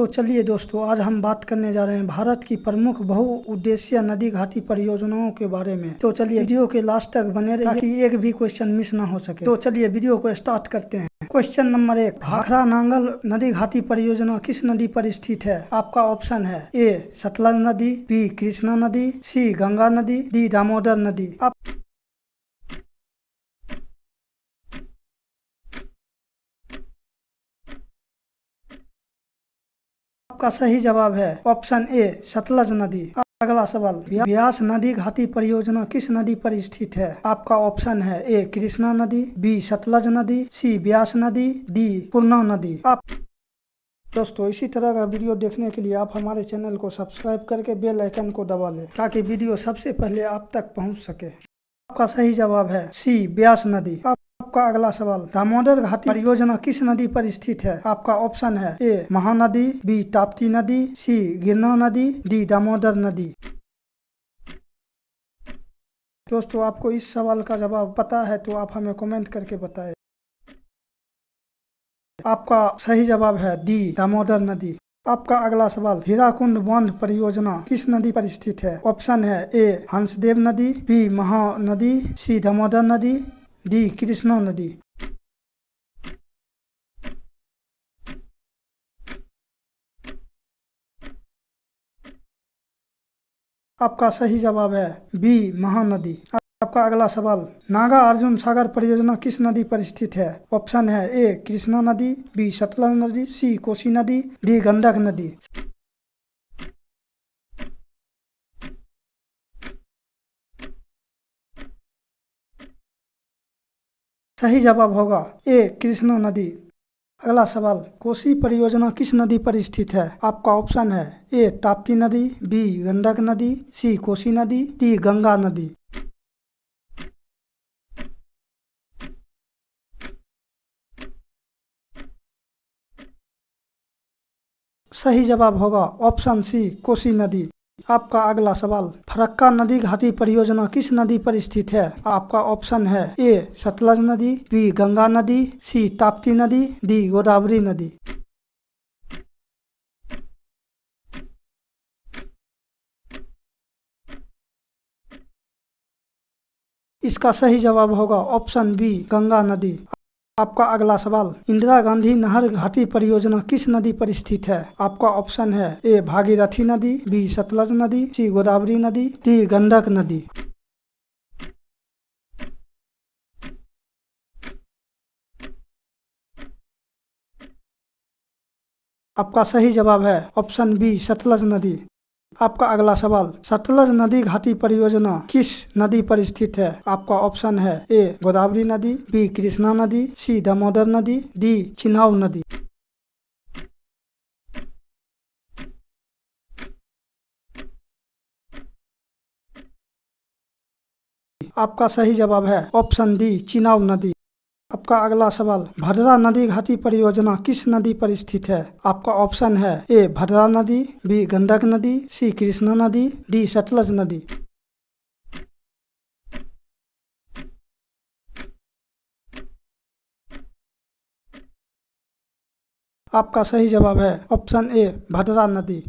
तो चलिए दोस्तों, आज हम बात करने जा रहे हैं भारत की प्रमुख बहुउद्देशीय नदी घाटी परियोजनाओं के बारे में। तो चलिए वीडियो के लास्ट तक बने रहिए ताकि एक भी क्वेश्चन मिस ना हो सके। तो चलिए वीडियो को स्टार्ट करते हैं। क्वेश्चन नंबर 1, भाखड़ा नांगल नदी घाटी परियोजना किस नदी पर स्थित है? आपका ऑप्शन है ए सतलज नदी, बी कृष्णा नदी, सी गंगा नदी, डी दामोदर नदी। आपका सही जवाब है ऑप्शन ए सतलज नदी। अगला सवाल, ब्यास नदी घाटी परियोजना किस नदी पर स्थित है? आपका ऑप्शन है ए कृष्णा नदी, बी सतलज नदी, सी ब्यास नदी, डी पूर्णा नदी। दोस्तों, इसी तरह का वीडियो देखने के लिए आप हमारे चैनल को सब्सक्राइब करके बेल आइकन को दबा लें ताकि वीडियो सबसे पहले आप तक पहुंच सके। आपका सही जवाब है सी ब्यास नदी। आपका अगला सवाल, दामोदर घाटी परियोजना किस नदी पर स्थित है? आपका ऑप्शन है ए महानदी, बी ताप्ती नदी, सी गिरना नदी, डी दामोदर नदी। दोस्तों, आपको इस सवाल का जवाब पता है तो आप हमें कमेंट करके बताएं। आपका सही जवाब है डी दामोदर नदी। आपका अगला सवाल, हीराकुंड बांध परियोजना किस नदी पर स्थित है? ऑप्शन है ए हंसदेव नदी, बी महानदी, सी दामोदर नदी, डी कृष्णा नदी। आपका सही जवाब है बी महानदी। आपका अगला सवाल, नागा अर्जुन सागर परियोजना किस नदी पर स्थित है? ऑप्शन है ए कृष्णा नदी, बी सतलज नदी, सी कोसी नदी, डी गंडक नदी। सही जवाब होगा ए कृष्णा नदी। अगला सवाल, कोसी परियोजना किस नदी पर स्थित है? आपका ऑप्शन है ए ताप्ती नदी, बी गंडक नदी, सी कोसी नदी, डी गंगा नदी। सही जवाब होगा ऑप्शन सी कोसी नदी। आपका अगला सवाल, फरक्का नदी घाटी परियोजना किस नदी पर स्थित है? आपका ऑप्शन है ए सतलज नदी, बी गंगा नदी, सी ताप्ती नदी, डी गोदावरी नदी। इसका सही जवाब होगा ऑप्शन बी गंगा नदी। आपका अगला सवाल, इंदिरा गांधी नहर घाटी परियोजना किस नदी पर स्थित है? आपका ऑप्शन है ए भागीरथी नदी, बी सतलज नदी, सी गोदावरी नदी, डी गंडक नदी। आपका सही जवाब है ऑप्शन बी सतलज नदी। आपका अगला सवाल, सतलज नदी घाटी परियोजना किस नदी पर स्थित है? आपका ऑप्शन है ए गोदावरी नदी, बी कृष्णा नदी, सी दामोदर नदी, डी चिनाब नदी। आपका सही जवाब है ऑप्शन डी चिनाब नदी। आपका अगला सवाल, भद्रा नदी घाटी परियोजना किस नदी पर स्थित है? आपका ऑप्शन है ए भद्रा नदी, बी गंडक नदी, सी कृष्णा नदी, डी सतलज नदी। आपका सही जवाब है ऑप्शन ए भद्रा नदी।